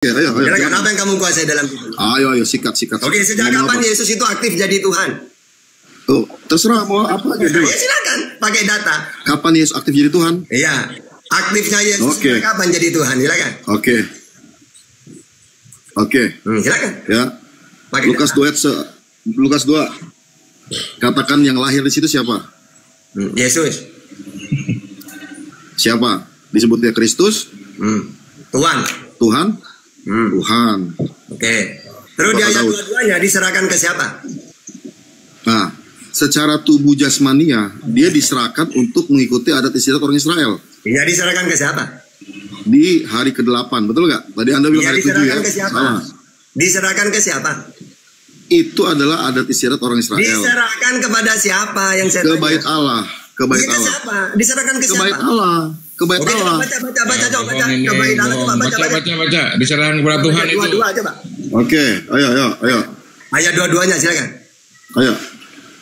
Ayo. Silakan, apa yang kamu kuasai dalam hidup? Ayo, sikat. Oke, sejak kapan Yesus itu aktif jadi Tuhan? Oh, terserah mau apa gitu. Ya silakan, pakai data. Kapan Yesus aktif jadi Tuhan? Iya, aktifnya Yesus sejak kapan jadi Tuhan? Silakan. Oke. Silakan. Ya. Lukas 2. Katakan yang lahir di situ siapa? Yesus. Siapa? Disebut dia Kristus? Tuhan. Tuhan. Oke. Terus di ayat 22-nya diserahkan ke siapa? Nah, secara tubuh jasmania dia diserahkan untuk mengikuti adat istiadat orang Israel. Dia diserahkan ke siapa? Di hari ke-8, betul nggak? Tadi Anda bilang hari 7 ya. Ke siapa? Salah. Diserahkan ke siapa? Itu adalah adat istiadat orang Israel. Diserahkan kepada siapa yang saya tanya? Ke bait Allah. Ke bait Allah. Siapa? Diserahkan ke siapa? Ke bait Allah. Ke bait Allah. Baca. Ke bait Allah, baca. Diserahkan kepada Tuhan itu. Dua coba. Oke, ayo. Ayat 22-nya silakan. Ayo.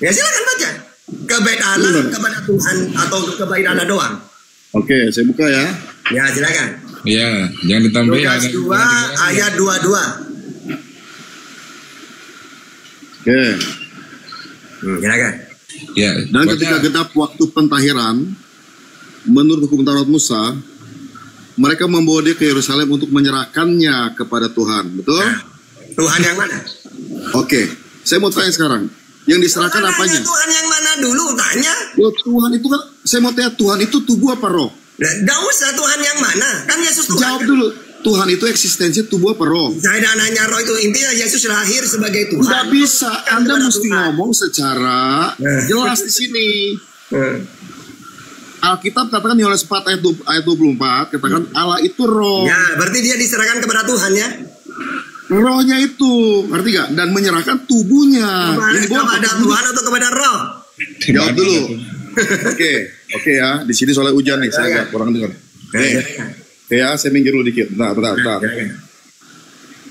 Ya silakan baca. Ke bait Allah, kepada Tuhan atau ke bait Allah doang? Oke, saya buka ya. Ya, silakan. Iya, jangan ditambahin. Lukas 2 ayat 22. Oke. Silakan. Ya, dan ketika genap waktu pentahiran, menurut hukum Taurat Musa, mereka membawa dia ke Yerusalem untuk menyerahkannya kepada Tuhan, betul? Nah, Tuhan yang mana? Oke, saya mau tanya sekarang, yang diserahkan apanya? Tuhan yang mana dulu, tanya. Loh, Tuhan itu kan, saya mau tanya, Tuhan itu tubuh apa roh? Nggak usah Tuhan yang mana, kan Yesus Tuhan. Jawab dulu, Tuhan itu eksistensi tubuh apa roh? Saya tidak nanya roh itu, intinya Yesus lahir sebagai Tuhan. Nggak bisa, Anda mesti ngomong secara jelas di sini. Alkitab katakan Yohanes 4 ayat 24, katakan Allah itu roh. Ya, berarti dia diserahkan kepada Tuhan ya. Rohnya itu, ngerti gak? Dan menyerahkan tubuhnya. Kepada Tuhan atau kepada roh? Jawab dulu. Oke ya. Di sini soalnya hujan nih, saya agak kurang dengar. Oke ya, saya minggir dulu dikit. Bentar.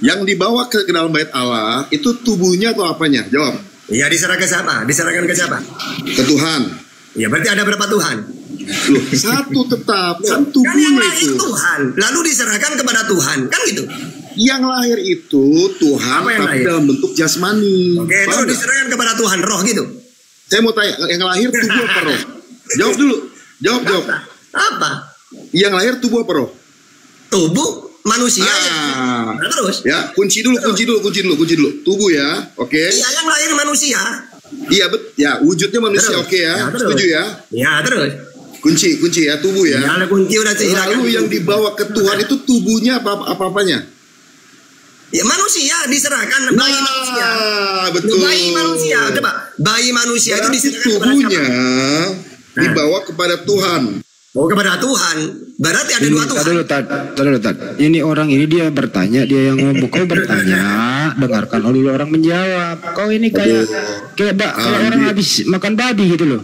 Yang dibawa ke dalam bait Allah itu tubuhnya atau apanya? Jawab. Iya, diserahkan ke siapa? Diserahkan ke siapa? Ke Tuhan. Ya, berarti ada berapa Tuhan? Loh, satu tetap, kan tubuhnya kan yang itu Tuhan, lalu diserahkan kepada Tuhan, kan gitu. Yang lahir itu Tuhan, tapi dalam bentuk jasmani. Oke, itu diserahkan kepada Tuhan, roh gitu. Saya mau tanya, yang lahir tubuh apa roh? Jawab dulu. Jawab. Apa? Yang lahir tubuh apa roh? Tubuh manusia. Nah, terus? Ya, kunci dulu. Tubuh ya, oke. Iya, yang lahir manusia. Iya, ya, wujudnya manusia, oke ya. Setuju ya? Ya, terus. Kunci ya, tubuh ya. Ya, ada kunci udah silakan. Lalu yang dibawa ke Tuhan itu tubuhnya apa-apanya? Ya, manusia diserahkan, bayi manusia. Betul. Bayi manusia, coba. Bayi manusia itu diserahkan tubuhnya dibawa kepada Tuhan. Oh, kepada Tuhan. Berarti ada dua Tuhan. Tadi. Ini orang ini dia bertanya, dia yang ngomong. Kau bertanya, dengarkan dulu orang menjawab. Kau ini kayak kalau orang habis makan babi gitu loh.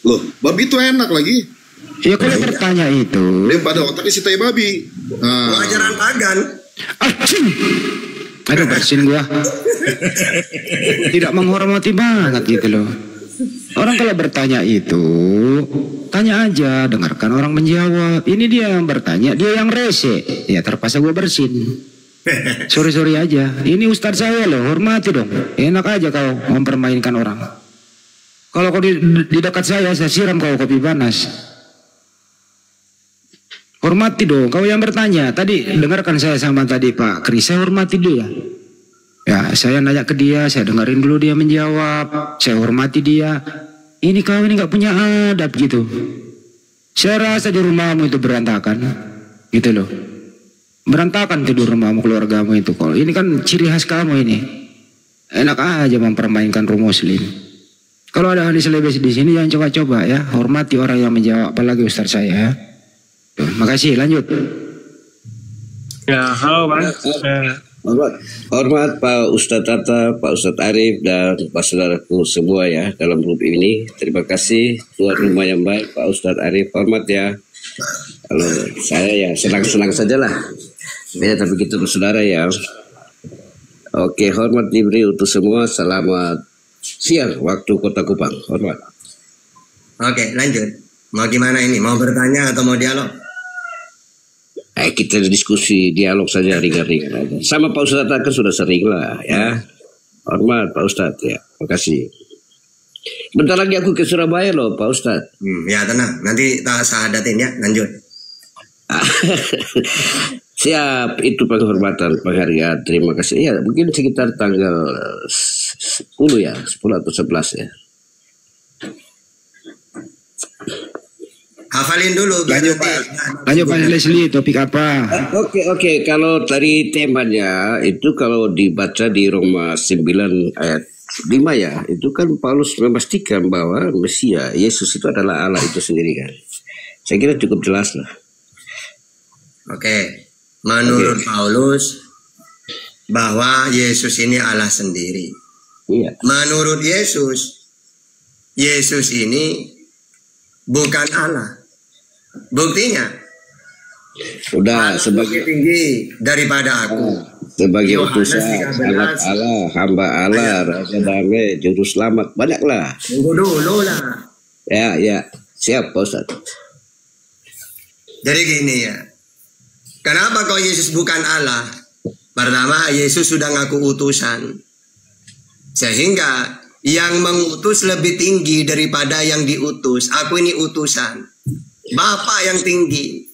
Loh, babi itu enak lagi. Ya kalau bertanya itu. Dia pada otaknya si tai babi. Ajaran pagan. Aduh, bersin gua. Tidak menghormati banget gitu loh. Orang kalau bertanya itu, tanya aja, dengarkan orang menjawab. Ini dia yang bertanya, dia yang rese. Ya terpaksa gua bersin. Sorry aja. Ini ustadz saya loh, hormati dong. Enak aja kau mempermainkan orang. Kalau kau di dekat saya siram kau kopi panas. Hormati dong, kau yang bertanya. Tadi dengarkan saya sama tadi Pak Kris, saya hormati dia. Ya, saya nanya ke dia, saya dengerin dulu dia menjawab, saya hormati dia. Ini kau ini nggak punya adab gitu. Saya rasa di rumahmu itu berantakan, gitu loh. Berantakan tidur rumahmu, keluargamu itu. Kalau ini kan ciri khas kamu ini. Enak aja mempermainkan rumah muslim. Kalau ada ahli selebes di sini jangan coba-coba ya, hormati orang yang menjawab, apalagi ustaz saya ya. Tuh, makasih, lanjut. Ya, halo Bang. Hormat Pak Ustadz Tata, Pak Ustadz Arif, dan Pak Saudaraku semua ya dalam grup ini. Terima kasih tuan rumah yang baik Pak Ustadz Arif, hormat ya. Kalau saya ya senang-senang sajalah. Ya, tapi begitu saudara ya. Oke, hormat diberi untuk semua. Selamat siang waktu Kota Kupang. Hormat. Oke, lanjut. Mau gimana ini? Mau bertanya atau mau dialog? Kita diskusi, dialog saja ringan-ringan aja. Sama Pak Ustadz kan sudah sering lah ya. Hormat Pak Ustadz ya. Makasih. Bentar lagi aku ke Surabaya loh Pak Ustadz. Ya tenang, nanti tak sahadatin ya, lanjut. Siap, itu penghormatan, penghargaan. Terima kasih. Ya, mungkin sekitar tanggal 10 ya, 10 atau 11 ya. Hafalin dulu. Lanjut Pak Leslie, topik apa? Oke. Kalau tadi temanya itu kalau dibaca di Roma 9 ayat 5 ya, itu kan Paulus memastikan bahwa Mesia, Yesus itu adalah Allah itu sendiri kan. Saya kira cukup jelas lah. Oke. Menurut Paulus bahwa Yesus ini Allah sendiri. Iya. Menurut Yesus ini bukan Allah. Buktinya Sudah sebagai tinggi daripada aku. Sebagai Yohanes utusan 13. anak Allah, hamba Allah, Raja Damai, Juru Selamat, banyaklah. Tunggu dulu lah. Ya, siap Pak Ustadz. Jadi gini ya. Kenapa kok Yesus bukan Allah? Pertama, Yesus sudah ngaku utusan. Sehingga yang mengutus lebih tinggi daripada yang diutus. Aku ini utusan. Bapak yang tinggi.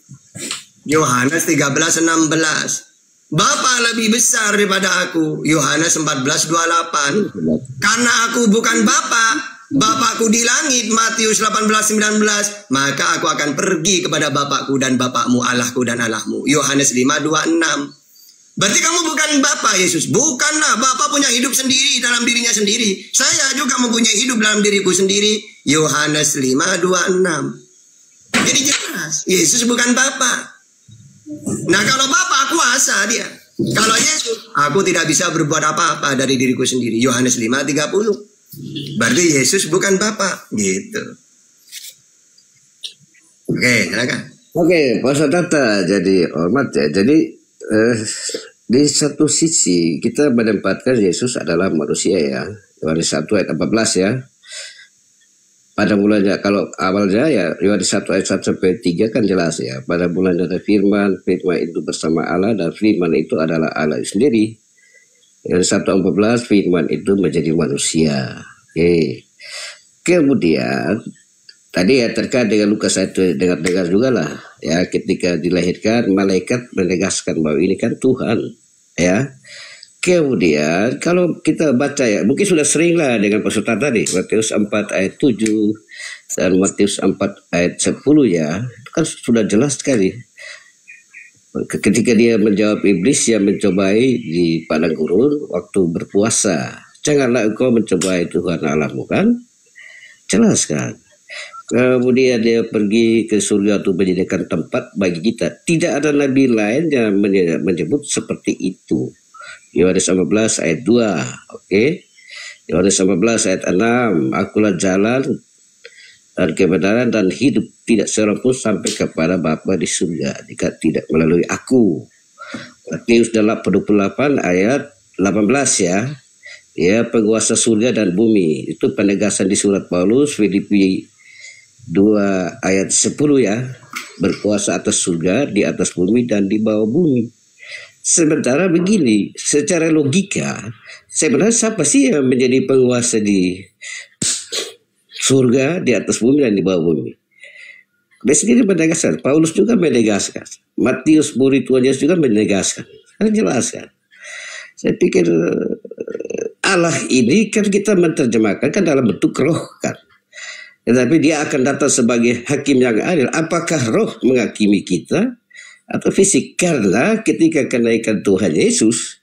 Yohanes 13:16. Bapak lebih besar daripada aku. Yohanes 14:28. Karena aku bukan Bapak, Bapakku di langit, Matius 18:19, maka aku akan pergi kepada Bapakku dan Bapakmu, Allahku dan Allahmu. Yohanes 5:26. Berarti kamu bukan Bapa Yesus. Bukanlah, Bapa punya hidup sendiri dalam dirinya sendiri. Saya juga mempunyai hidup dalam diriku sendiri. Yohanes 5:26. Jadi jelas, Yesus bukan Bapa. Nah kalau Bapa kuasa dia. Kalau Yesus, aku tidak bisa berbuat apa-apa dari diriku sendiri. Yohanes 5:30. Berarti Yesus bukan Bapa, gitu. Oke, silakan. Oke, Pak Ustadz, jadi hormat ya. Jadi di satu sisi kita menempatkan Yesus adalah manusia ya. Yohanes 1 ayat 14 ya. Pada mulanya kalau awalnya ya Yohanes 1 ayat 1 sampai 3 kan jelas ya. Pada mulanya ada firman, firman itu bersama Allah dan firman itu adalah Allah sendiri. Yohanes 1:14 firman itu menjadi manusia. Oke. Kemudian tadi ya terkait dengan Lukas 1 dengar juga lah ya, ketika dilahirkan malaikat menegaskan bahwa ini kan Tuhan ya. Kemudian kalau kita baca ya, mungkin sudah sering lah dengan peserta tadi Matius 4 ayat 7 dan Matius 4 ayat 10 ya, itu kan sudah jelas sekali. Ketika dia menjawab iblis yang mencobai di padang gurun waktu berpuasa, janganlah engkau mencobai Tuhan Allahmu, kan jelas kan. Kemudian dia pergi ke surga untuk menyediakan tempat bagi kita. Tidak ada nabi lain yang menyebut seperti itu. Yohanes 15 ayat 2. Oke. Yohanes 15 ayat 6. Akulah jalan dan kebenaran dan hidup, tidak seorang pun sampai kepada Bapa di surga jika tidak melalui aku. Matius 28 ayat 18 ya. Ya, penguasa surga dan bumi. Itu penegasan di surat Paulus. Filipi 2 ayat 10 ya. Berkuasa atas surga, di atas bumi dan di bawah bumi. Sementara begini, secara logika, sebenarnya siapa sih yang menjadi penguasa di surga, di atas bumi dan di bawah bumi? Dia sendiri menegaskan, Paulus juga menegaskan, Matius murid Tuhan Yesus juga menegaskan. Kan jelas kan? Saya pikir Allah ini kan kita menerjemahkan kan dalam bentuk roh kan. Tetapi dia akan datang sebagai hakim yang adil. Apakah roh menghakimi kita atau fisik? Karena ketika kenaikan Tuhan Yesus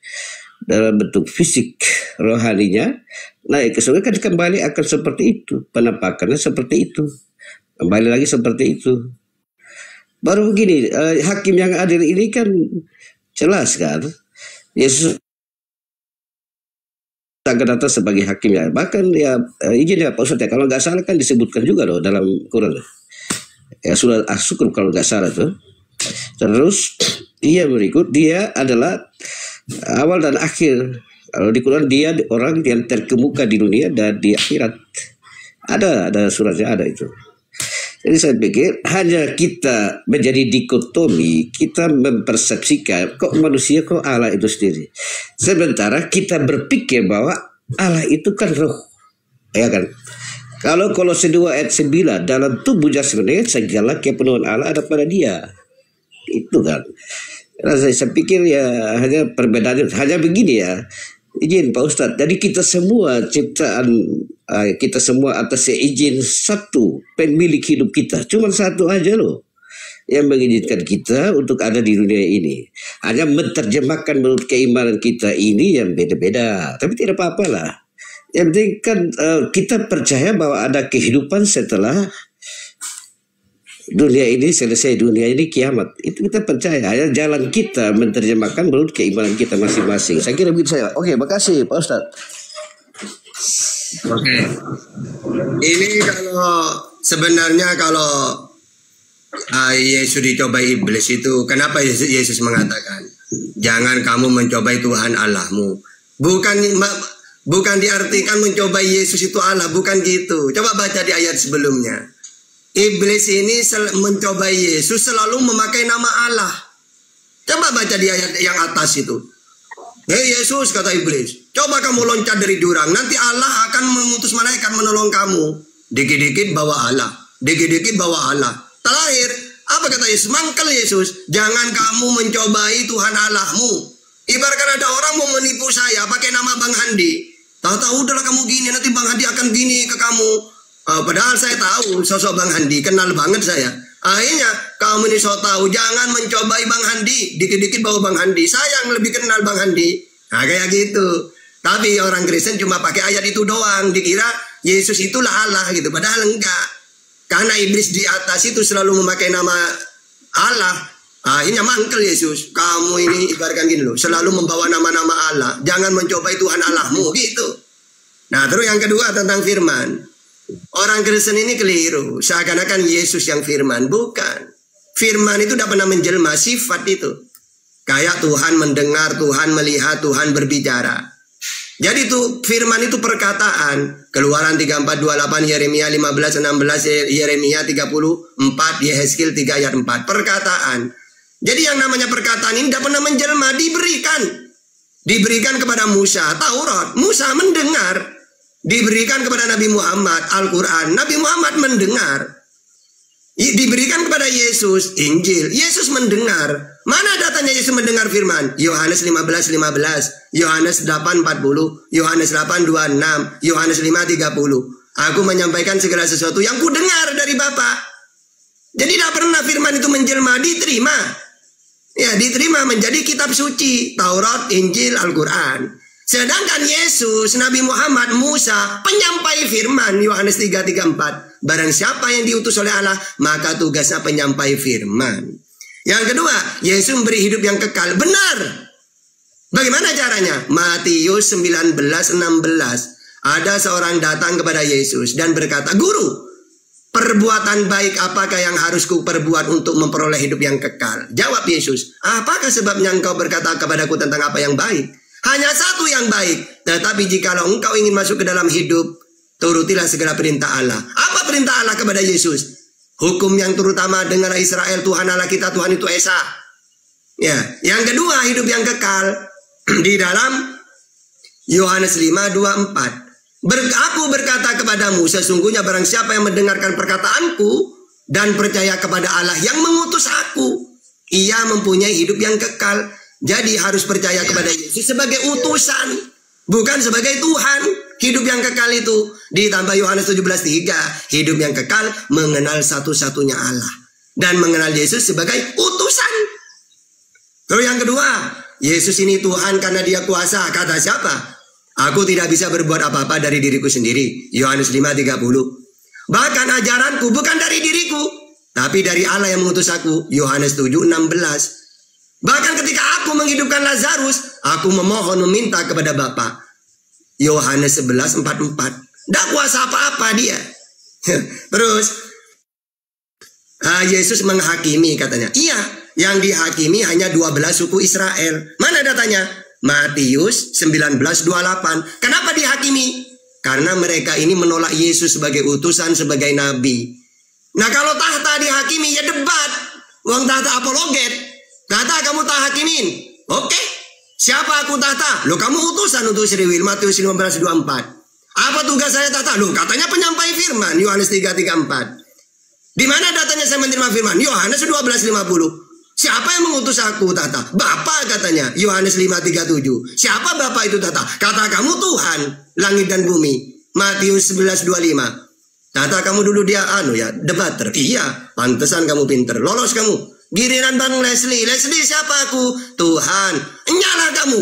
dalam bentuk fisik rohaninya naik ke surga kan kembali akan seperti itu, penampakannya seperti itu, kembali lagi seperti itu. Baru begini, hakim yang adil ini kan jelas kan, Yesus akan datang sebagai hakim ya. Bahkan ya izin ya Pak Ustadz ya, kalau nggak salah kan disebutkan juga loh dalam Quran ya, sudah syukur kalau nggak salah tuh. Terus dia berikut, dia adalah awal dan akhir. Kalau di Quran dia orang yang terkemuka di dunia dan di akhirat. Ada suratnya ada itu. Jadi saya pikir hanya kita menjadi dikotomi, kita mempersepsikan kok manusia kok Allah itu sendiri. Sementara kita berpikir bahwa Allah itu kan roh. Ya kan? Kalau Kolose 2 ayat 9, dalam tubuh jasmani segala kepenuhan Allah ada pada dia. Itu kan. Saya pikir ya hanya perbedaannya hanya begini ya. Izin Pak Ustadz, jadi kita semua ciptaan kita semua atas izin satu pemilik hidup kita, cuma satu aja loh yang mengizinkan kita untuk ada di dunia ini. Hanya menerjemahkan menurut keimanan kita ini yang beda-beda, tapi tidak apa-apa lah. Yang penting kan kita percaya bahwa ada kehidupan setelah dunia ini selesai, dunia ini kiamat. Itu kita percaya. Hanya jalan kita menerjemahkan menurut keimanan kita masing-masing. Saya kira begitu saya. Oke, makasih Pak Ustadz. Oke. Ini sebenarnya kalau Yesus dicobai iblis itu, kenapa Yesus mengatakan jangan kamu mencobai Tuhan Allahmu? Bukan diartikan mencobai Yesus itu Allah, bukan gitu. Coba baca di ayat sebelumnya. Iblis ini mencobai Yesus selalu memakai nama Allah. Coba baca di ayat yang atas itu. Hei Yesus, kata iblis, coba kamu loncat dari jurang, nanti Allah akan mengutus malaikat menolong kamu. Dikit-dikit bawa Allah, dikit-dikit bawa Allah. Terakhir, apa kata Yesus? Mangkel Yesus, jangan kamu mencobai Tuhan Allahmu. Ibaratkan ada orang mau menipu saya pakai nama Bang Handi. Tahu-tahu udahlah kamu gini, nanti Bang Handi akan gini ke kamu. Padahal saya tahu sosok Bang Handi, kenal banget saya. Akhirnya kamu ini so tahu, jangan mencobai Bang Handi, dikit-dikit bawa Bang Handi. Saya yang lebih kenal Bang Handi. Nah kayak gitu. Tapi orang Kristen cuma pakai ayat itu doang, dikira Yesus itulah Allah gitu. Padahal enggak. Karena iblis di atas itu selalu memakai nama Allah. Akhirnya mangkel Yesus. Kamu ini ibaratkan gini loh, selalu membawa nama-nama Allah. Jangan mencobai Tuhan Allahmu gitu. Nah terus yang kedua tentang firman. Orang Kristen ini keliru, seakan-akan Yesus yang firman. Bukan. Firman itu tidak pernah menjelma, sifat itu. Kayak Tuhan mendengar, Tuhan melihat, Tuhan berbicara. Jadi itu firman itu perkataan. Keluaran 34, 28, Yeremia 15, 16, Yeremia 34, Yehezkiel 3 ayat 4. Perkataan. Jadi yang namanya perkataan ini tidak pernah menjelma, diberikan. Diberikan kepada Musa, Taurat. Musa mendengar. Diberikan kepada Nabi Muhammad, Al-Quran. Nabi Muhammad mendengar. Diberikan kepada Yesus, Injil. Yesus mendengar. Mana datanya Yesus mendengar firman? Yohanes 15, 15. Yohanes 8, 40. Yohanes 8, 26. Yohanes 5, 30. Aku menyampaikan segala sesuatu yang ku dengar dari Bapa. Jadi tidak pernah firman itu menjelma, diterima. Ya, diterima menjadi kitab suci. Taurat, Injil, Al-Quran. Sedangkan Yesus, Nabi Muhammad, Musa, penyampai firman, Yohanes 3:34. Barang siapa yang diutus oleh Allah, maka tugasnya penyampai firman. Yang kedua, Yesus memberi hidup yang kekal. Benar. Bagaimana caranya? Matius 19:16. Ada seorang datang kepada Yesus dan berkata, Guru, perbuatan baik apakah yang harus ku perbuat untuk memperoleh hidup yang kekal? Jawab Yesus, apakah sebabnya engkau berkata kepadaku tentang apa yang baik? Hanya satu yang baik. Tetapi jikalau engkau ingin masuk ke dalam hidup, turutilah segala perintah Allah. Apa perintah Allah kepada Yesus? Hukum yang terutama, dengarlah Israel, Tuhan Allah kita, Tuhan itu Esa. Ya, yang kedua hidup yang kekal di dalam Yohanes 5:24. Aku berkata kepadamu, sesungguhnya barang siapa yang mendengarkan perkataanku dan percaya kepada Allah yang mengutus aku, ia mempunyai hidup yang kekal. Jadi harus percaya kepada Yesus sebagai utusan, bukan sebagai Tuhan. Hidup yang kekal itu ditambah Yohanes 17:3. Hidup yang kekal mengenal satu-satunya Allah dan mengenal Yesus sebagai utusan. Terus yang kedua, Yesus ini Tuhan karena dia kuasa. Kata siapa? Aku tidak bisa berbuat apa-apa dari diriku sendiri. Yohanes 5:30. Bahkan ajaranku bukan dari diriku, tapi dari Allah yang mengutus aku. Yohanes 7:16. Bahkan ketika aku menghidupkan Lazarus, aku memohon meminta kepada Bapa. Yohanes 11:44. Tidak kuasa apa-apa dia. Terus Yesus menghakimi katanya. Iya, yang dihakimi hanya 12 suku Israel. Mana datanya? Matius 19:28. Kenapa dihakimi? Karena mereka ini menolak Yesus sebagai utusan, sebagai nabi. Nah kalau tahta dihakimi ya debat. Uang tahta apologet. Tahta kamu tak hakimin. Oke. Siapa aku tahta? Loh kamu utusan untuk Sri Will. Matius 15:24. Apa tugas saya tahta? Loh katanya penyampai firman. Yohanes 3:34. Di mana datanya saya menerima firman? Yohanes 12:50. Siapa yang mengutus aku tahta? Bapa katanya. Yohanes 5:37. Siapa Bapa itu tahta? Kata kamu Tuhan langit dan bumi. Matius 11:25. Tahta kamu dulu dia debater. Iya, pantesan kamu pinter. Lolos kamu. Giliran Bang Leslie. Leslie siapa aku? Tuhan. Nyala kamu.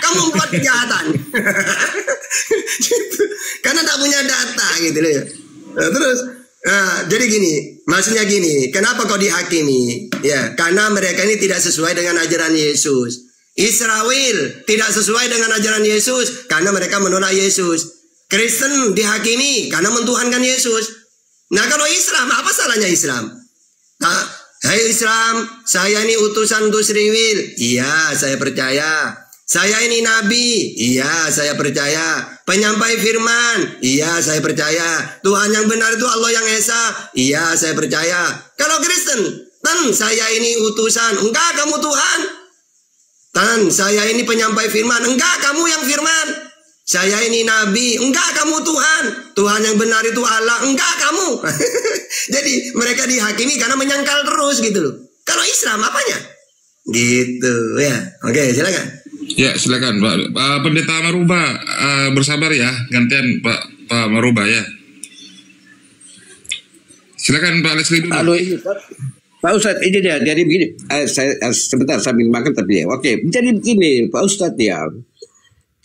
Kamu buat kejahatan. Gitu. Karena tak punya data gitu loh ya. Nah, terus jadi gini, maksudnya gini, kenapa kau dihakimi? Ya, karena mereka ini tidak sesuai dengan ajaran Yesus. Israel tidak sesuai dengan ajaran Yesus karena mereka menolak Yesus. Kristen dihakimi karena mentuhankan Yesus. Nah kalau Islam, apa salahnya Islam? Hai Islam, saya ini utusan untuk Sri Will. Iya, saya percaya. Saya ini nabi. Iya, saya percaya. Penyampai firman. Iya, saya percaya. Tuhan yang benar itu Allah yang Esa. Iya, saya percaya. Kalau Kristen, saya ini utusan. Enggak, kamu Tuhan. Saya ini penyampai firman. Enggak, kamu yang firman. Saya ini nabi. Enggak, kamu Tuhan. Tuhan yang benar itu Allah. Enggak, kamu. Jadi mereka dihakimi karena menyangkal terus gitu loh. Kalau Islam apanya? Gitu ya. Oke, silakan. Ya, silakan Pak. Pendeta Maruba, bersabar ya. Gantian Pak Maruba ya. Silakan Pak Leslie dulu. Halo, Pak Ustadz, ini dia. Jadi begini, saya sebentar sambil makan tapi ya. Oke, jadi begini Pak Ustadz ya.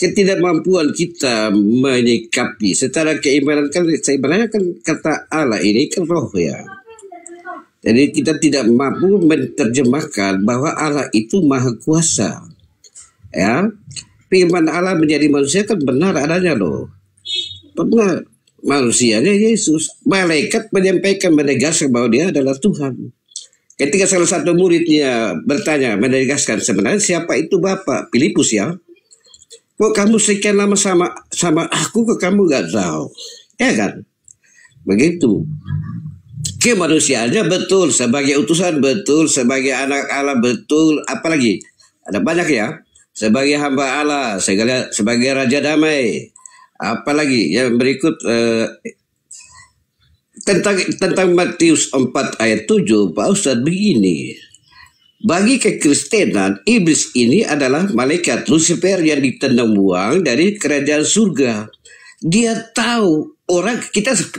Ketidakmampuan kita menyikapi secara keimanan kan sebenarnya kan kata Allah ini kan roh ya. Jadi kita tidak mampu menerjemahkan bahwa Allah itu maha kuasa. Ya, firman Allah menjadi manusia kan benar adanya loh. Benar, manusianya Yesus. Malaikat menyampaikan menegaskan bahwa dia adalah Tuhan. Ketika salah satu muridnya bertanya menegaskan sebenarnya siapa itu Bapak? Filipus ya. Kok kamu sekian lama sama aku, kok kamu gak tahu? Ya kan? Begitu. Kemanusiaannya betul, sebagai utusan betul, sebagai anak Allah betul, apalagi ada banyak ya. Sebagai hamba Allah, sebagai Raja Damai. Apalagi yang berikut tentang Matius 4 ayat 7, Pak Ustadz begini. Bagi kekristenan, iblis ini adalah malaikat Lucifer yang ditendang buang dari kerajaan surga. Dia tahu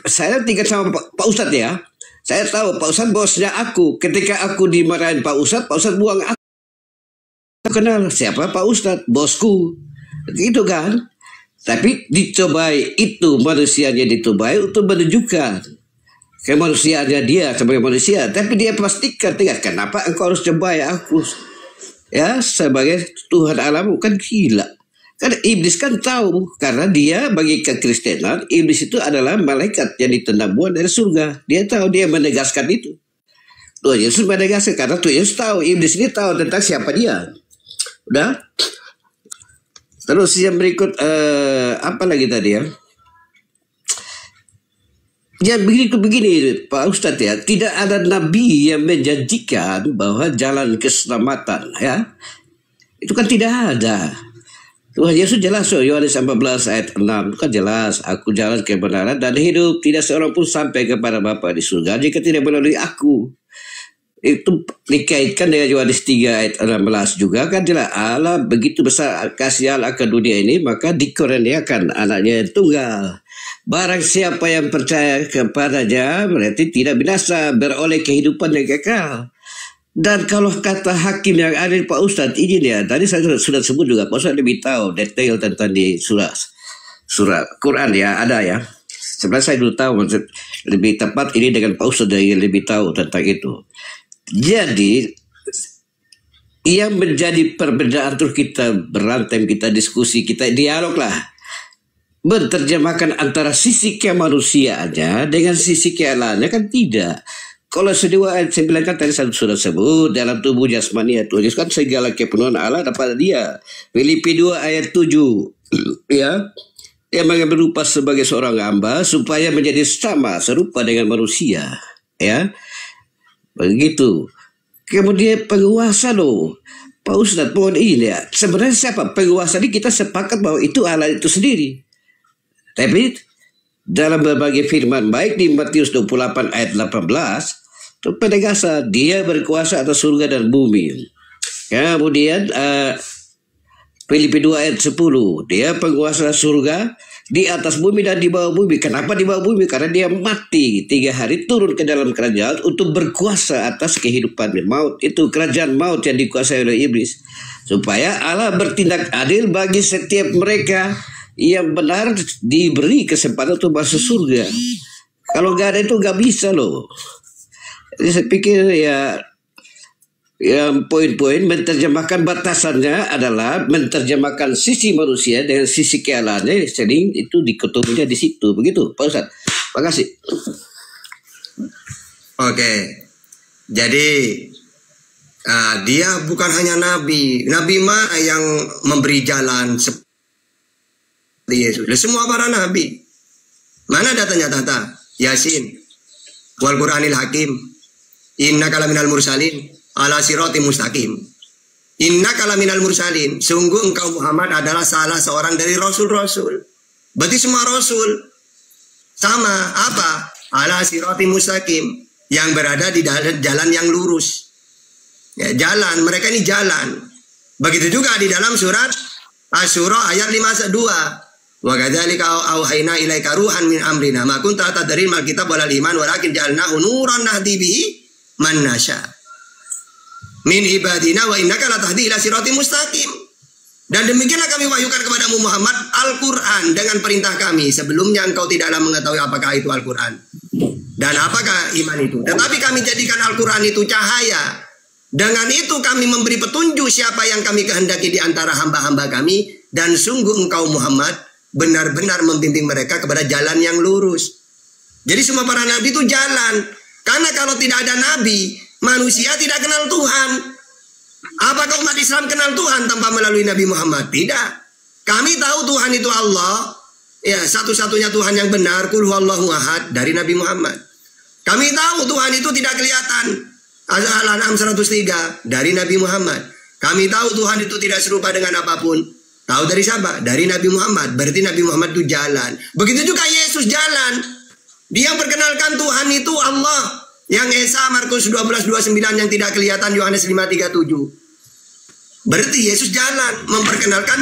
saya tinggal sama Pak Ustadz ya. Saya tahu Pak Ustadz bosnya aku. Ketika aku dimarahin Pak Ustadz buang aku. Aku kenal siapa Pak Ustadz, bosku. Gitu kan. Tapi dicobai itu, manusianya dicobai untuk menunjukkan kemanusiaannya dia sebagai manusia, tapi dia pastikan kenapa engkau harus cobai aku ya sebagai Tuhan Allah, bukan gila. Karena iblis kan tahu, karena dia bagi kekristenan iblis itu adalah malaikat yang ditendang buang dari surga. Dia tahu, dia menegaskan itu. Tuhan Yesus menegaskan karena Tuhan Yesus tahu, iblis ini tahu tentang siapa dia. Udah. Terus yang berikut apa lagi tadi ya? Ya begini Pak Ustadz ya, tidak ada nabi yang menjanjikan bahwa jalan keselamatan ya. Itu kan tidak ada. Tuhan Yesus jelas Yohanes 14 ayat 6 kan jelas, aku jalan kebenaran dan hidup, tidak seorang pun sampai kepada Bapa di surga jika tidak melalui aku. Itu dikaitkan dengan Yohanes 3 ayat 16 juga kan jelas, Allah begitu besar kasih Allah ke dunia ini maka dikurniakan anaknya yang tunggal. Barang siapa yang percaya kepadanya berarti tidak binasa, beroleh kehidupan yang kekal. Dan kalau kata hakim yang ada Pak Ustadz ini ya, tadi saya sudah sebut juga, Pak Ustadz lebih tahu detail tentang di surat Quran ya, ada ya. Sebenarnya saya dulu tahu, maksud lebih tepat ini dengan Pak Ustadz yang lebih tahu tentang itu. Jadi yang menjadi perbedaan terus kita berantem, kita diskusi, kita dialog lah. Menerjemahkan antara sisi kemanusiaannya dengan sisi kealahannya kan tidak. Kalau sedua ayat 9 kan tadi saya sudah sebut, dalam tubuh jasmani ya Tuhan Yesus kan segala kepenuhan Allah dapat dia. Filipi 2 ayat 7 ya, yang berupa sebagai seorang hamba supaya menjadi sama serupa dengan manusia. ya. Begitu. Kemudian penguasa loh. Pak Ustadz, pohon ini ya. Sebenarnya siapa penguasa ini, kita sepakat bahwa itu Allah itu sendiri. Tapi dalam berbagai firman, baik di Matius 28 ayat 18, itu penegasan dia berkuasa atas surga dan bumi. Kemudian Filipi 2 ayat 10, dia penguasa surga di atas bumi dan di bawah bumi. Kenapa di bawah bumi? Karena dia mati 3 hari, turun ke dalam kerajaan untuk berkuasa atas kehidupan maut. Itu kerajaan maut yang dikuasai oleh iblis. Supaya Allah bertindak adil bagi setiap mereka yang benar, diberi kesempatan untuk masuk surga. Kalau nggak ada itu nggak bisa loh. Jadi saya pikir ya, yang poin-poin menerjemahkan batasannya adalah menerjemahkan sisi manusia dengan sisi kealahannya, sering itu dikotominya di situ. Begitu Pak Ustadz. Terima kasih. Oke. Jadi dia bukan hanya nabi. Nabi mah yang memberi jalan seperti Yesus. Semua para nabi. Mana datanya data? Yasin. Wal Qur'anil Hakim. Innaka laminal mursalin ala sirati mustaqim. Innaka laminal mursalin. Sungguh engkau Muhammad adalah salah seorang dari rasul-rasul. Berarti semua rasul sama apa? Ala sirati mustaqim, yang berada di jalan yang lurus. Ya, jalan, mereka ini jalan. Begitu juga di dalam surat Asy-Syura ayat 52. Wa kadzalika auhayna ilaika ruhan min amrina ma kunta tadri mal kitab wal iman walakin ja'alnahu nuran nahdi bihi man nasya min ibadina wa innaka latahdi ila siratim mustaqim. Dan demikianlah kami wahyukan kepadamu Muhammad Al-Quran dengan perintah kami. Sebelumnya engkau tidaklah mengetahui apakah itu Al-Quran dan apakah iman itu. Tetapi kami jadikan Al-Quran itu cahaya. Dengan itu kami memberi petunjuk siapa yang kami kehendaki di antara hamba-hamba kami. Dan sungguh engkau Muhammad benar-benar membimbing mereka kepada jalan yang lurus. Jadi semua para nabi itu jalan. Karena kalau tidak ada nabi, manusia tidak kenal Tuhan. Apakah umat Islam kenal Tuhan tanpa melalui Nabi Muhammad? Tidak. Kami tahu Tuhan itu Allah. Ya, satu-satunya Tuhan yang benar. Qul huwallahu ahad dari Nabi Muhammad. Kami tahu Tuhan itu tidak kelihatan. Al-An'am 103 dari Nabi Muhammad. Kami tahu Tuhan itu tidak serupa dengan apapun. Tahu dari siapa? Dari Nabi Muhammad. Berarti Nabi Muhammad itu jalan. Begitu juga Yesus jalan. Dia perkenalkan Tuhan itu Allah. Yang Esa Markus 12:29 yang tidak kelihatan Yohanes 5:37. Berarti Yesus jalan memperkenalkan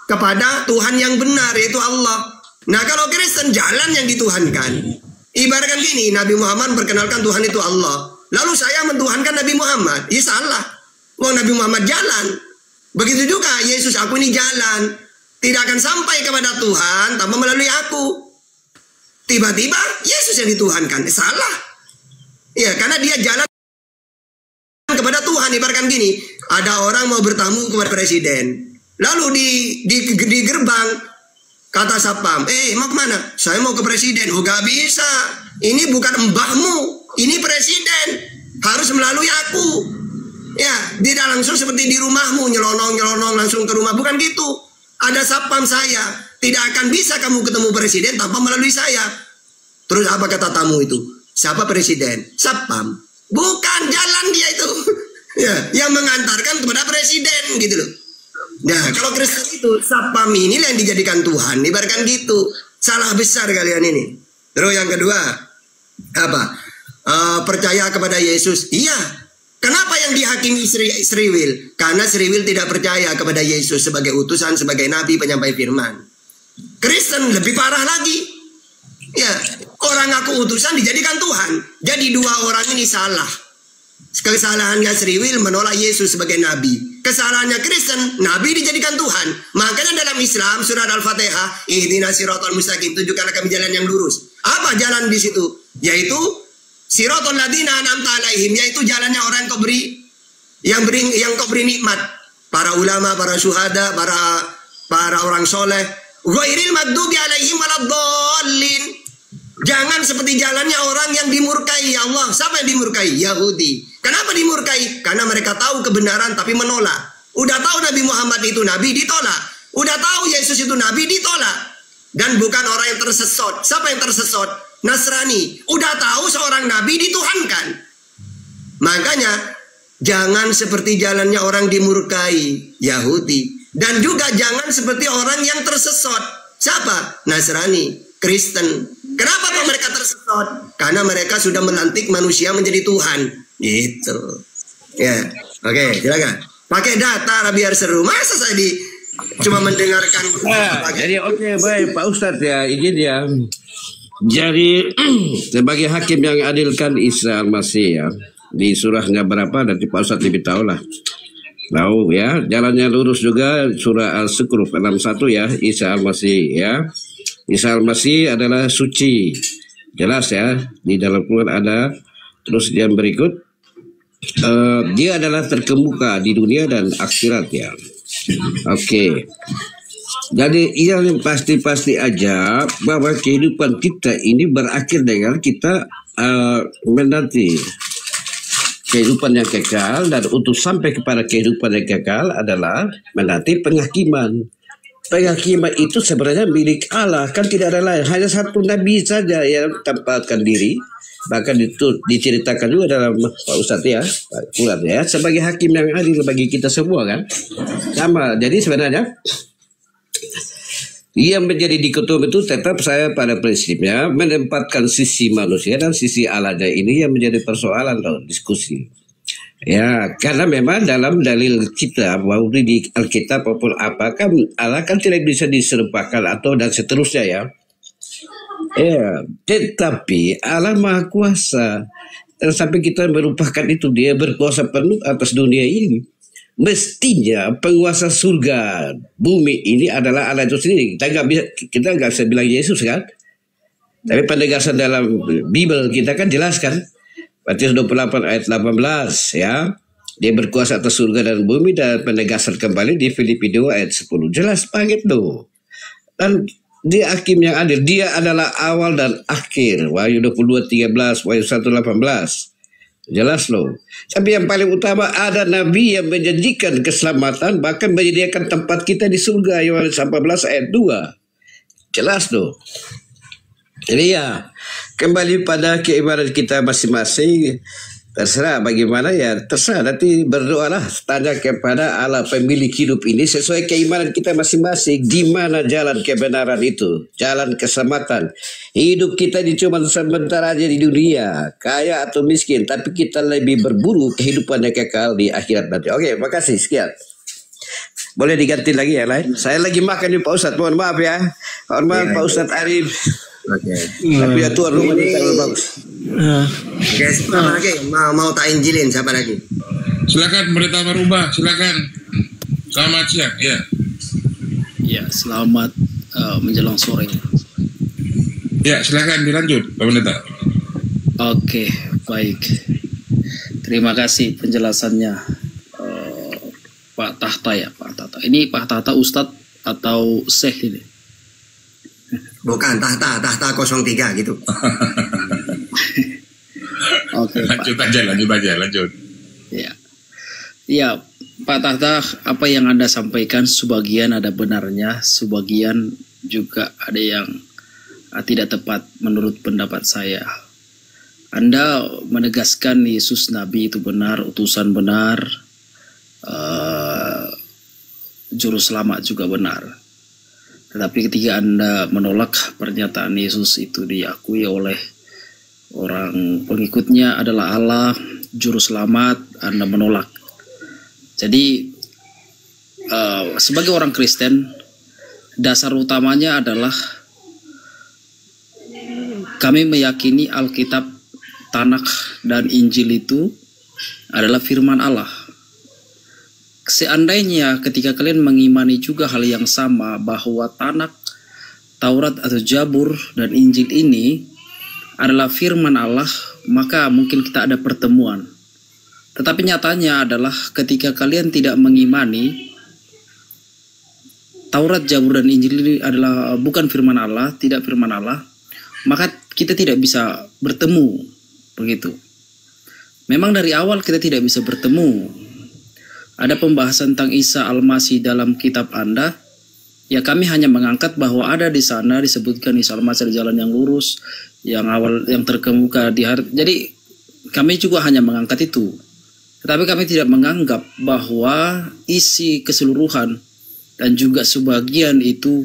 kepada Tuhan yang benar, yaitu Allah. Nah, kalau Kristen jalan yang dituhankan. Ibaratkan gini, Nabi Muhammad memperkenalkan Tuhan itu Allah. Lalu saya mentuhankan Nabi Muhammad. Ya salah. Wong Nabi Muhammad jalan. Begitu juga Yesus, aku ini jalan. Tidak akan sampai kepada Tuhan tanpa melalui aku. Tiba-tiba Yesus yang dituhankan. Salah. Ya, karena dia jalan kepada Tuhan. Ibaratkan gini, ada orang mau bertamu kepada presiden. Lalu di gerbang kata satpam, mau kemana? Saya mau ke presiden. Oh, gak bisa. Ini bukan mbahmu. Ini presiden. Harus melalui aku. Ya, tidak langsung seperti di rumahmu, nyelonong langsung ke rumah. Bukan gitu. Ada satpam saya. Tidak akan bisa kamu ketemu presiden tanpa melalui saya. Terus apa kata tamu itu? Siapa presiden? Satpam. Bukan, jalan dia itu. Ya, yang mengantarkan kepada presiden gitu loh. Nah, kalau Kristen itu satpam ini yang dijadikan Tuhan, ibaratkan gitu. Salah besar kalian ini. Terus yang kedua, apa? Percaya kepada Yesus. Iya. Kenapa yang dihakimi Sri Will? Karena Sri Will tidak percaya kepada Yesus sebagai utusan, sebagai nabi penyampai firman. Kristen lebih parah lagi. Ya, orang aku utusan dijadikan Tuhan. Jadi dua orang ini salah. Kesalahannya Sri Will menolak Yesus sebagai nabi. Kesalahannya Kristen, nabi dijadikan Tuhan. Makanya dalam Islam surat Al-Fatihah, ihdinas siratal mustaqim, tunjukkanlah kami jalan yang lurus. Apa jalan di situ? Yaitu siratal ladzina an'amta alaihim, yaitu jalannya orang yang kau beri nikmat. Para ulama, para syuhada, para orang soleh. Ghairil maghdubi alaihim waladdallin. Jangan seperti jalannya orang yang dimurkai Allah. Siapa yang dimurkai? Yahudi. Kenapa dimurkai? Karena mereka tahu kebenaran tapi menolak. Udah tahu Nabi Muhammad itu nabi, ditolak. Udah tahu Yesus itu nabi, ditolak. Dan bukan orang yang tersesat. Siapa yang tersesat? Nasrani udah tahu seorang nabi dituhankan. Makanya jangan seperti jalannya orang dimurkai Yahudi, dan juga jangan seperti orang yang tersesat. Siapa? Nasrani, Kristen. Kenapa kok mereka tersesat? Karena mereka sudah melantik manusia menjadi Tuhan. Gitu. Ya, oke, silakan. Pakai data biar seru. Masa saya cuma mendengarkan. Jadi oke, baik Pak Ustadz ya, izin ya. Jadi sebagai hakim yang adilkan Isa Al-Masih ya, di surahnya berapa nanti Pak Ustadz lebih tahu lah. Tahu ya, jalannya lurus juga surah Al-Zukhruf 61 ya, Isa Al-Masih ya. Isa Al-Masih adalah suci. Jelas ya, di dalam Quran ada. Terus yang berikut, dia adalah terkemuka di dunia dan akhirat ya. Oke. Jadi yang pasti-pasti aja bahwa kehidupan kita ini berakhir dengan kita menanti kehidupan yang kekal, dan untuk sampai kepada kehidupan yang kekal adalah menanti penghakiman. Penghakiman itu sebenarnya milik Allah, kan tidak ada lain. Hanya satu nabi saja yang tempatkan diri. Bahkan itu diceritakan juga dalam Pak Ustadz ya, Pak Quran ya, sebagai hakim yang adil bagi kita semua kan. Sama. Jadi sebenarnya yang menjadi dikotomi itu tetap saya pada prinsipnya menempatkan sisi manusia dan sisi Allahnya ini yang menjadi persoalan atau diskusi. Ya, karena memang dalam dalil kita, mau di Alkitab maupun apa, kan Allah kan tidak bisa diserupakan atau dan seterusnya ya. Ya, tetapi Allah Maha Kuasa. Dan sampai kita merupakan itu, dia berkuasa penuh atas dunia ini. Mestinya penguasa surga bumi ini adalah Allah itu sendiri. Kita nggak bisa bilang Yesus kan. Tapi penegasan dalam Bible kita kan jelaskan. Matius 28 ayat 18 ya. Dia berkuasa atas surga dan bumi, dan penegasan kembali di Filipi 2 ayat 10. Jelas banget tuh. Dan dia hakim yang adil. Dia adalah awal dan akhir. Wahyu 22:13, Wahyu 1:18. Jelas loh. Tapi yang paling utama ada nabi yang menjanjikan keselamatan, bahkan menyediakan tempat kita di surga. Yohanes 14 ayat 2. Jelas loh. Jadi ya, kembali pada keimanan kita masing-masing. Terserah bagaimana ya, terserah. Nanti berdoalah, tanya kepada Allah pemilik hidup ini sesuai keimanan kita masing-masing. Di mana jalan kebenaran itu, jalan keselamatan. Hidup kita ini cuma sebentar aja di dunia, kaya atau miskin, tapi kita lebih berburu kehidupan yang kekal di akhirat nanti. Oke, makasih, sekian. Boleh diganti lagi ya lain. Saya lagi makan nih Pak Ustadz, mohon maaf ya. Mohon maaf Pak Ustadz Arif. Oke. Tapi ya tuan rumah ini terlalu bagus. Oke, siapa lagi? Mau tak injilin siapa lagi? Silakan Pendeta Marubah, silakan. Selamat siang, ya. Ya, selamat menjelang sore. Ya, silakan dilanjut, Pak Pendeta. Oke, baik. Terima kasih penjelasannya, Pak Tahta ya, Pak Tahta. Ini Pak Tahta Ustadz atau Syekh ini? Bukan, tahta 03 gitu. Oke, lanjut. Ya. Ya, Pak Tahta, apa yang Anda sampaikan sebagian ada benarnya, sebagian juga ada yang tidak tepat menurut pendapat saya. Anda menegaskan Yesus Nabi itu benar, utusan benar, juru selamat juga benar. Tetapi ketika Anda menolak pernyataan Yesus itu diakui oleh orang pengikutnya adalah Allah, juru selamat, Anda menolak. Jadi sebagai orang Kristen, dasar utamanya adalah kami meyakini Alkitab, Tanakh, dan Injil itu adalah firman Allah. Seandainya ketika kalian mengimani juga hal yang sama, bahwa Tanakh, Taurat atau Jabur dan Injil ini adalah firman Allah, maka mungkin kita ada pertemuan. Tetapi nyatanya adalah ketika kalian tidak mengimani Taurat, Jabur, dan Injil ini adalah bukan firman Allah, tidak firman Allah, maka kita tidak bisa bertemu, begitu. Memang dari awal kita tidak bisa bertemu. Ada pembahasan tentang Isa Al-Masih dalam kitab Anda, Ya kami hanya mengangkat bahwa ada di sana disebutkan Isa al-Masih jalan yang lurus, yang awal, yang terkemuka di hari. Jadi kami juga hanya mengangkat itu. Tetapi kami tidak menganggap bahwa isi keseluruhan dan juga sebagian itu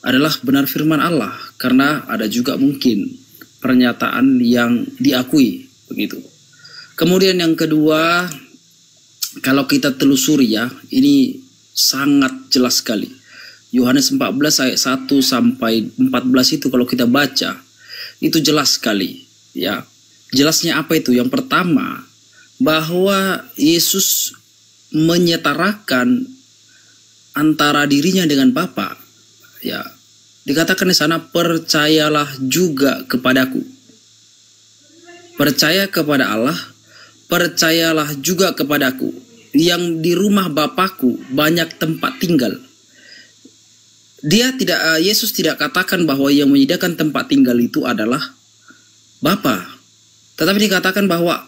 adalah benar firman Allah. Karena ada juga mungkin pernyataan yang diakui begitu. Kemudian yang kedua, kalau kita telusuri ya, ini sangat jelas sekali. Yohanes 14 ayat 1 sampai 14 itu kalau kita baca, itu jelas sekali ya. Jelasnya apa itu? Yang pertama, bahwa Yesus menyetarakan antara dirinya dengan Bapa. Ya, dikatakan di sana, percayalah juga kepadaku. Percaya kepada Allah, percayalah juga kepadaku. Yang di rumah Bapakku banyak tempat tinggal. Yesus tidak katakan bahwa yang menyediakan tempat tinggal itu adalah Bapa. Tetapi dikatakan bahwa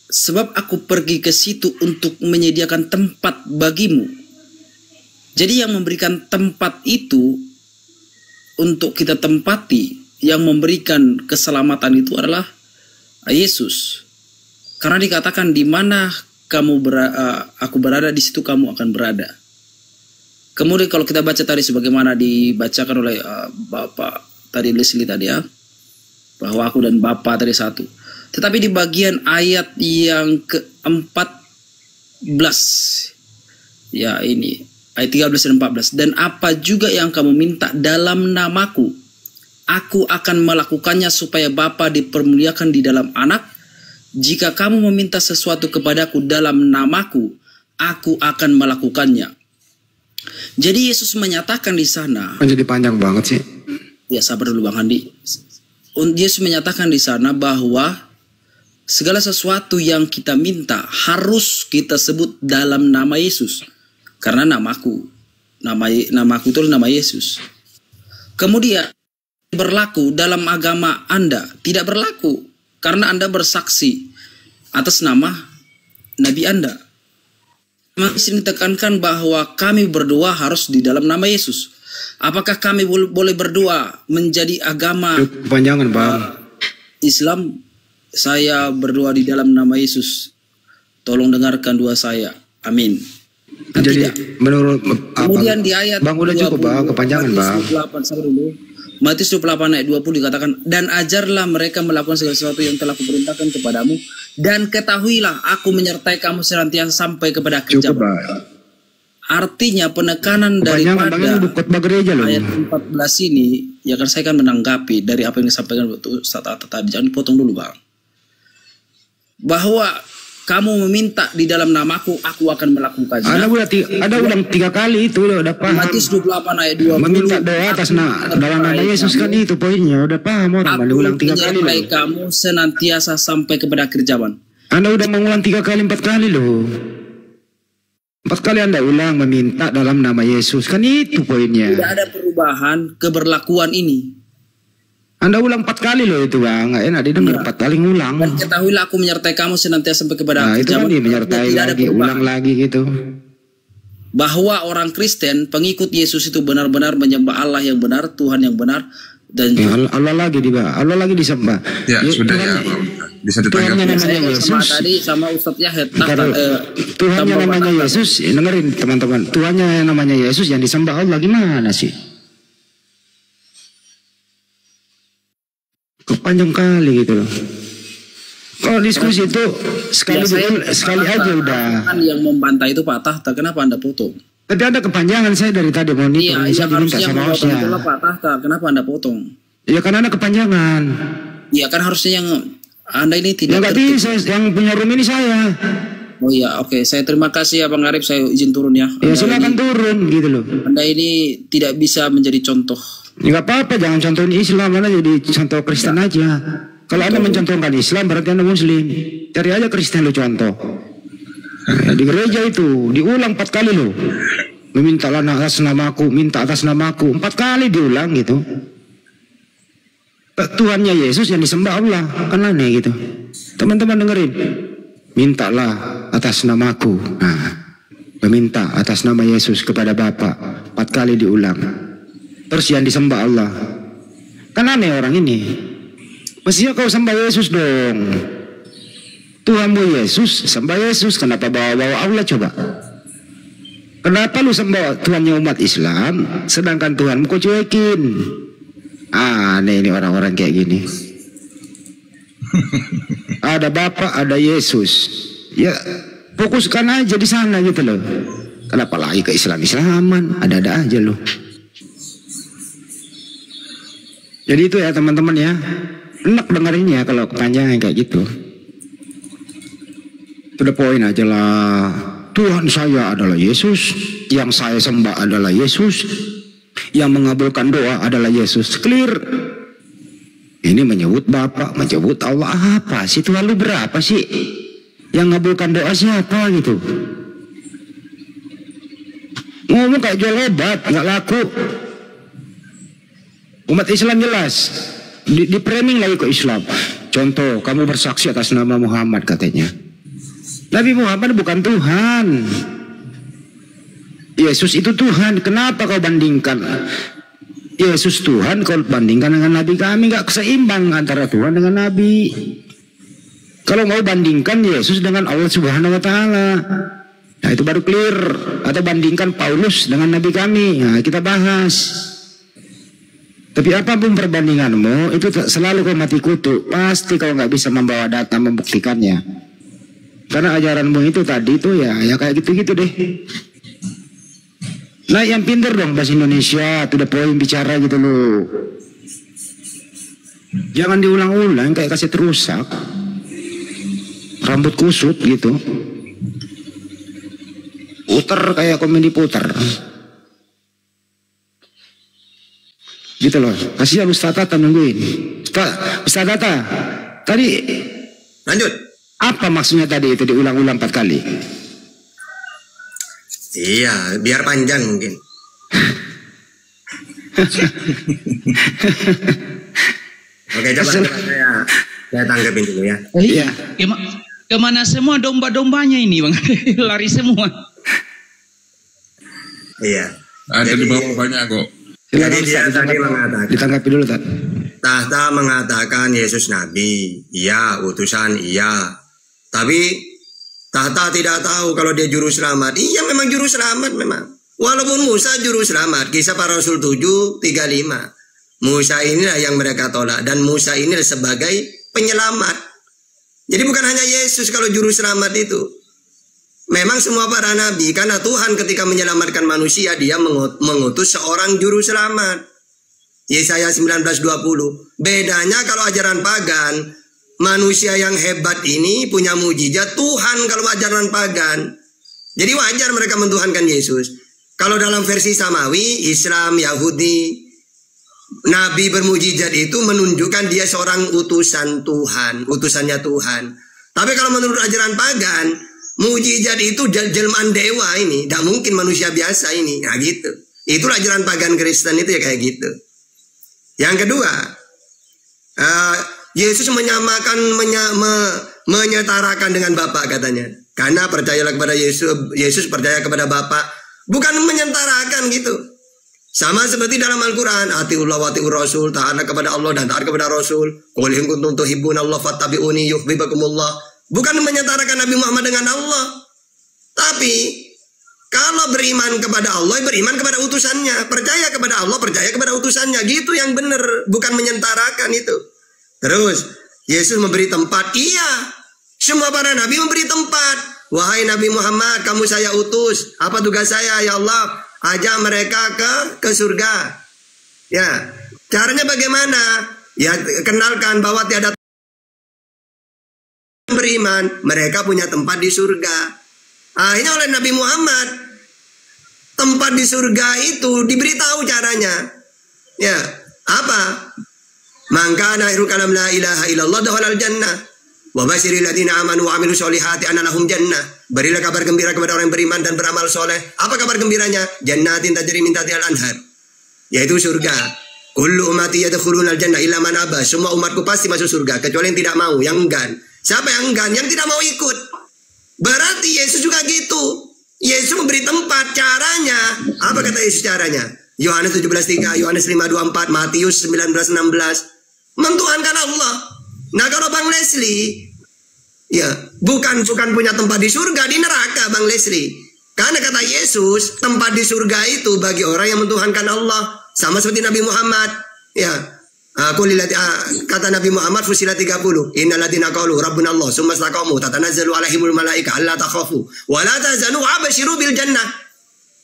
sebab aku pergi ke situ untuk menyediakan tempat bagimu. Jadi yang memberikan tempat itu untuk kita tempati, yang memberikan keselamatan itu adalah Yesus. Karena dikatakan di mana aku berada, di situ kamu akan berada. Kemudian kalau kita baca tadi sebagaimana dibacakan oleh Bapak tadi Leslie tadi ya, bahwa aku dan Bapa tadi satu. Tetapi di bagian ayat yang ke-14 ya, ini ayat 13 dan 14, dan apa juga yang kamu minta dalam namaku, aku akan melakukannya supaya Bapa dipermuliakan di dalam Anak. Jika kamu meminta sesuatu kepadaku dalam namaku, aku akan melakukannya. Jadi Yesus menyatakan di sana. Jadi panjang banget sih. Ya sabar dulu Bang Handi. Yesus menyatakan di sana bahwa segala sesuatu yang kita minta harus kita sebut dalam nama Yesus. Karena namaku itu nama Yesus. Kemudian berlaku dalam agama Anda tidak berlaku karena Anda bersaksi atas nama Nabi Anda. Masih ditekankan bahwa kami berdoa harus di dalam nama Yesus. Apakah kami boleh berdoa menjadi agama kepanjangan Bang Islam? Saya berdoa di dalam nama Yesus. Tolong dengarkan doa saya. Amin. Jadi menurut kemudian di ayat Bang udah 20, cukup Bang, kepanjangan Bang. Matius 28 ayat 20 dikatakan, dan ajarlah mereka melakukan segala sesuatu yang telah kuperintahkan kepadamu, dan ketahuilah aku menyertai kamu senantiasa sampai kepada akhir zaman. Artinya penekanan daripada ayat 14 ini, ya kan saya kan menanggapi dari apa yang disampaikan Ustaz Atta tadi. Jangan dipotong dulu Bang. Bahwa kamu meminta di dalam namaku, aku akan melakukannya. Ada ulang 3 kali itu udah paham. Matius 28 ayat 20. Meminta doa atas dalam nama Yesus kan itu poinnya. Udah paham orang. Ulang 3 kali loh. Kamu senantiasa sampai kepada akhir zaman. Anda udah mengulang 3 kali 4 kali loh. 4 kali Anda ulang meminta dalam nama Yesus. Kan itu poinnya. Tidak ada perubahan keberlakuan ini. Anda ulang 4 kali loh itu Bang. Nggak enak didengar 4 kali ngulang. Dan ketahuilah aku menyertai kamu senantiasa sampai kepada akhir itu zaman. Itu menyertai lagi, ulang lagi gitu. Bahwa orang Kristen, pengikut Yesus itu benar-benar menyembah Allah yang benar, Tuhan yang benar. Dan Allah lagi disembah. Ya, sudah ya. Bisa ditanggapi. Namanya Yesus. Tadi sama Ustadz Yahya. Tuhannya namanya Yesus. Dengerin teman-teman. Tuhannya yang namanya Yesus yang disembah Allah gimana sih? Kepanjang kali gitu loh. Kalau diskusi itu sekali aja udah. Yang membantah itu Pak Tahta, kenapa Anda potong? Tapi ada kepanjangan saya dari tadi monitor. Iya, saya diminta sama Osnya. Itulah Pak Tahta, kenapa Anda potong? Ya karena ada kepanjangan. Iya kan harusnya yang Anda ini tidak. Ya nggak bisa, yang punya room ini saya. Oh iya, oke. Saya terima kasih ya Bang Arif, saya izin turun ya. Ya silakan turun gitu loh. Anda ini tidak bisa menjadi contoh. Nggak apa-apa, jangan contohin Islam, Anda jadi contoh Kristen aja. Kalau Anda mencontohkan Islam berarti Anda Muslim. Cari aja Kristen lo contoh. Di gereja itu diulang 4 kali loh. Memintalah atas namaku, minta atas namaku. 4 kali diulang gitu. Tuhannya Yesus yang disembah Allah, kan aneh gitu. Teman-teman dengerin. Mintalah atas namaku. Nah, meminta atas nama Yesus kepada Bapa, 4 kali diulang. Terus yang disembah Allah. Kan aneh orang ini. Mestinya kau sembah Yesus dong. Tuhanmu Yesus, sembah Yesus. Kenapa bawa-bawa Allah coba? Kenapa lu sembah Tuhannya umat Islam, sedangkan Tuhanmu kau cuekin? Aneh ini orang-orang kayak gini. Ada Bapa, ada Yesus. Ya fokuskan aja di sana gitu loh. Kenapa lagi ke Islam-Islaman? Ada-ada aja loh. Jadi itu ya teman-teman ya. Enak dengerinnya kalau kepanjangan kayak gitu. To the point aja lah. Tuhan saya adalah Yesus, yang saya sembah adalah Yesus, yang mengabulkan doa adalah Yesus. Clear. Ini menyebut Bapa, menyebut Allah, apa sih? Tuhan lu berapa sih? Yang ngabulkan doa siapa gitu? Ngomong kayak jual obat, nggak laku. Umat Islam jelas di framing lagi ke Islam. Contoh, kamu bersaksi atas nama Muhammad katanya. Nabi Muhammad bukan Tuhan. Yesus itu Tuhan. Kenapa kau bandingkan Yesus Tuhan kau bandingkan dengan Nabi kami? Gak seimbang antara Tuhan dengan Nabi. Kalau mau bandingkan Yesus dengan Allah Subhanahu Wa Taala, nah itu baru clear. Atau bandingkan Paulus dengan Nabi kami, nah kita bahas. Tapi apapun perbandinganmu itu selalu kau mati kutu. Pasti kau nggak bisa membawa data membuktikannya. Karena ajaranmu itu tadi itu ya kayak gitu-gitu deh. Nah yang pintar dong bahasa Indonesia, to the point bicara gitu loh. Jangan diulang-ulang kayak kaset rusak, rambut kusut gitu. Puter kayak komedi puter. Gitu loh. Kasihan Ustaz Tata nungguin. Ustaz Tata, tadi Lanjut. apa maksudnya tadi itu diulang-ulang 4 kali? Iya, biar panjang mungkin. Oke, coba saya tanggapin dulu ya. Iya. Kemana semua domba-dombanya ini Bang? Lari semua. Iya. Ada di bawah banyak kok. Jadi dia tadi mengatakan, ditanggapi dulu Tat. Tahta mengatakan Yesus Nabi, iya, utusan, iya. Tapi Tahta tidak tahu kalau dia juru selamat. Iya memang juru selamat memang. Walaupun Musa juru selamat. Kisah para Rasul 7:35. Musa inilah yang mereka tolak. Dan Musa inilah sebagai penyelamat. Jadi bukan hanya Yesus kalau juru selamat itu. Memang semua para nabi. Karena Tuhan ketika menyelamatkan manusia, dia mengutus seorang juru selamat. Yesaya 19:20. Bedanya kalau ajaran pagan, manusia yang hebat ini punya mujizat Tuhan kalau ajaran pagan. Jadi wajar mereka mentuhankan Yesus. Kalau dalam versi Samawi, Islam, Yahudi, Nabi bermujizat itu menunjukkan dia seorang utusan Tuhan, utusannya Tuhan. Tapi kalau menurut ajaran pagan, mujizat itu jelmaan dewa ini, tidak mungkin manusia biasa ini. Nah gitu. Itulah ajaran pagan Kristen itu ya kayak gitu. Yang kedua, Yesus menyamakan, menyetarakan dengan Bapa katanya. Karena percayalah kepada Yesus, Yesus percaya kepada Bapa. Bukan menyetarakan gitu. Sama seperti dalam Al-Quran. Atiullah wa atiur Rasul. Taatlah kepada Allah dan taat kepada Rasul. Qul in kuntum tuhibbunallah fattabi'uni yuhibbukumullah. Bukan menyetarakan Nabi Muhammad dengan Allah. Tapi kalau beriman kepada Allah, beriman kepada utusannya. Percaya kepada Allah, percaya kepada utusannya. Gitu yang benar. Bukan menyetarakan itu. Terus Yesus memberi tempat. Iya, semua para nabi memberi tempat. Wahai Nabi Muhammad, kamu saya utus. Apa tugas saya ya Allah? Ajak mereka ke surga. Ya, caranya bagaimana? Ya, kenalkan bahwa tiada beriman, mereka punya tempat di surga. Akhirnya oleh Nabi Muhammad, tempat di surga itu diberitahu caranya. Ya, apa? Maka akhiru kalam la ilaha illallah dakhalal jannah wa basyiril ladzina amanu wa amilus solihati anna lahum jannah. Berilah kabar gembira kepada orang yang beriman dan beramal soleh. Apa kabar gembiranya? Jannatin tajri min tahtiha al-anhar, yaitu surga. Kullu ummati yadkhuluna al-jannah illa man aba. Semua umatku pasti masuk surga kecuali yang tidak mau, yang enggan. Siapa yang enggan? Yang tidak mau ikut. Berarti Yesus juga gitu. Yesus memberi tempat. Caranya, apa kata Yesus caranya? Yohanes 17:3, Yohanes 5:24, Matius 19:16. Mentuhankan Allah. Nah kalau Bang Leslie, ya bukan punya tempat di surga, di neraka Bang Leslie. Karena kata Yesus, tempat di surga itu bagi orang yang mentuhankan Allah. Sama seperti Nabi Muhammad. Ya, kata Nabi Muhammad Fusilat 30. Innalladzina qalu rabbuna Allah tsumma istaqamu tatanazzalu alaihimul malaika alla takhafu wa la tahzanu wa abshiru bil jannah.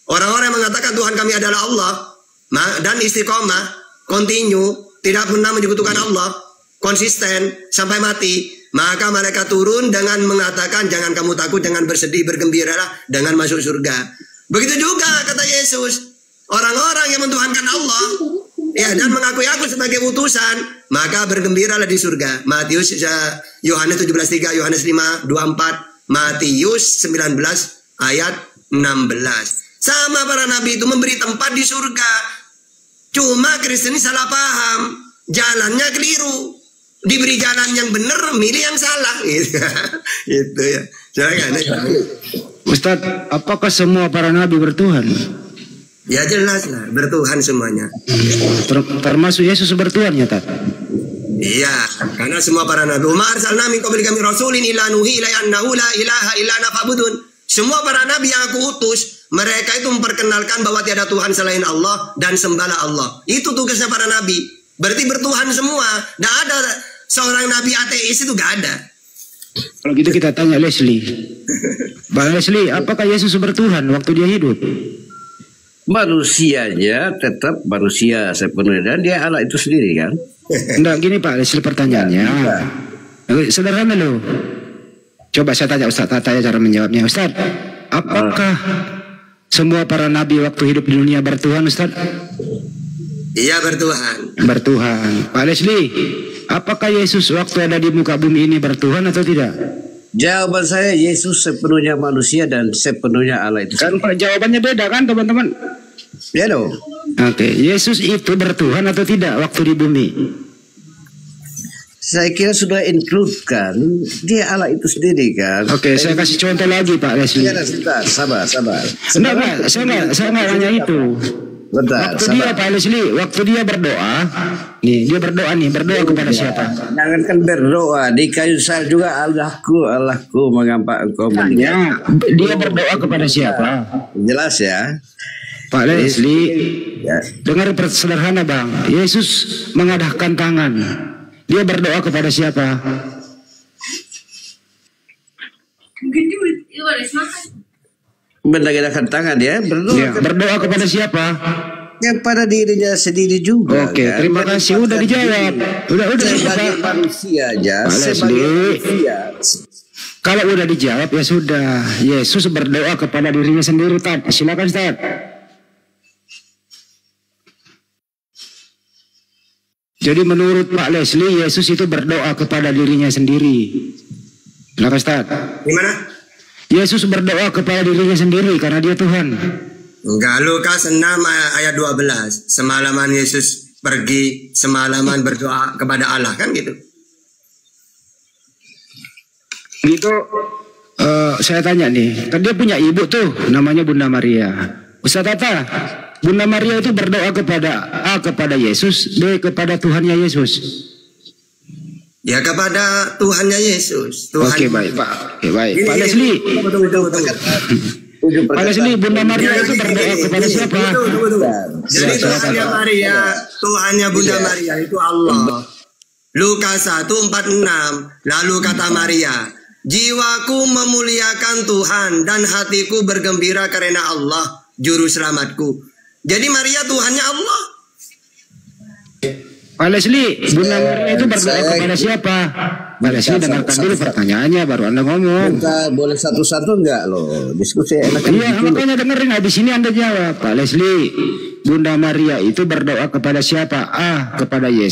Orang-orang yang mengatakan Tuhan kami adalah Allah dan istiqomah, continue, tidak pernah menyekutukan Allah, konsisten sampai mati, maka mereka turun dengan mengatakan jangan kamu takut, jangan bersedih, bergembiralah dengan masuk surga. Begitu juga kata Yesus, orang-orang yang mentuhankan Allah ya dan mengakui aku sebagai utusan, maka bergembiralah di surga. Matius Yohanes 17:3, Yohanes 5:24, Matius 19 ayat 16. Sama para nabi itu memberi tempat di surga. Cuma Kristen salah paham, jalannya keliru. Diberi jalan yang benar, milih yang salah gitu. Itu ya. Jangan. Ustadz, apakah semua para nabi bertuhan? Ya jelas lah, bertuhan semuanya. Termasuk Yesus bertuhan ya, Tat? Iya, karena semua para nabi. Umar arsalna min qabli kami rasulin ila nuhi ila annahu la ilaha illa ana fa'budun. Semua para nabi yang aku utus, mereka itu memperkenalkan bahwa tiada Tuhan selain Allah dan sembahlah Allah. Itu tugasnya para nabi. Berarti bertuhan semua. Tidak ada seorang nabi ateis itu gak ada. Kalau gitu kita tanya Leslie. Bang Leslie, apakah Yesus bertuhan waktu dia hidup? Manusianya tetap manusia sepenuhnya, dan dia Allah itu sendiri kan? Enggak, gini Pak Leslie pertanyaannya. Sederhana loh. Coba saya tanya Ustaz, tanya cara menjawabnya. Ustaz, apakah semua para nabi waktu hidup di dunia bertuhan, Ustaz? Iya, bertuhan. Bertuhan. Pak Leslie, apakah Yesus waktu ada di muka bumi ini bertuhan atau tidak? Jawaban saya, Yesus sepenuhnya manusia dan sepenuhnya Allah itu. Kan jawabannya beda kan teman-teman? Ya dong. Oke, Yesus itu bertuhan atau tidak waktu di bumi? Saya kira sudah include kan, dia Allah itu sendiri kan. Oke, saya kasih contoh lagi Pak Leslie. Ya, sabar. Enggak, saya nggak nanya itu. Bentar, waktu dia Pak Leslie, waktu dia berdoa, dia berdoa kepada siapa? Jangankan berdoa, di kayu salib juga Allahku mengapa engkau meninggal. Dia berdoa kepada siapa? Jelas ya. Pak Leslie, ya. dengar sederhana Bang, Yesus mengadahkan tangan. Dia berdoa kepada siapa? Menegakkan tangan ya, berdoa kepada siapa? Ya pada dirinya sendiri juga. Oke, kan? Terima kasih udah dijawab. Udah sebagai manusia aja. Kalau udah dijawab ya sudah. Yesus berdoa kepada dirinya sendiri, Tad. Silakan, Tad. Jadi menurut Pak Leslie, Yesus itu berdoa kepada dirinya sendiri. Silakan, Tad. Gimana? Yesus berdoa kepada dirinya sendiri karena dia Tuhan. Enggak, Lukas 6 ayat 12. Semalaman Yesus pergi, semalaman berdoa kepada Allah, kan gitu. Gitu, saya tanya nih, kan dia punya ibu tuh, namanya Bunda Maria. Ustaz Tata, Bunda Maria itu berdoa kepada A kepada Yesus, B kepada Tuhannya Yesus. Ya kepada Tuhannya Yesus. Oke, baik Pak. Oke, baik. Pak Leslie. Pak Leslie, Bunda Maria itu berdoa kepada siapa? Jadi Tuhannya Maria, Tuhannya Bunda Maria itu Allah. Lukas 1:46. Lalu kata Maria, jiwaku memuliakan Tuhan dan hatiku bergembira karena Allah, juru selamatku. Jadi Maria Tuhannya Allah. Pak Leslie, Bunda Maria itu berdoa kepada siapa? Pak Leslie, dengarkan dulu pertanyaannya, baru Anda ngomong. Kita boleh satu-satu enggak loh? Diskusi enak. Iya, makanya dengerin, habis ini Anda jawab. Pak Leslie, Bunda Maria itu berdoa kepada siapa? A, kepada Yesus.